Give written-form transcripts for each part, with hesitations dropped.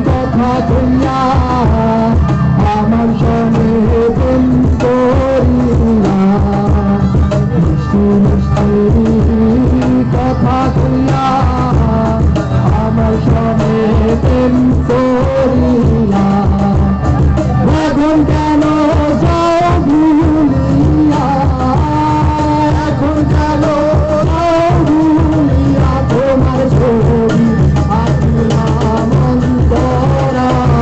কথা কইয়া আমার সঙ্গে প্রেম করিয়া, মিষ্টি মিষ্টি কথা কইয়া আমার সঙ্গে প্রেম করিয়া, এখন কেন যাও ভুলিয়া, এখন কেন যাও ভুলিয়া, তোমার ছবি আঁকলাম অন্তরায়,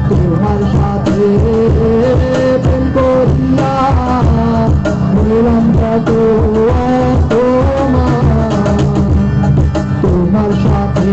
তোমার সাথে প্রেম করিয়া হইলাম কত অপমান, তোমার সাথে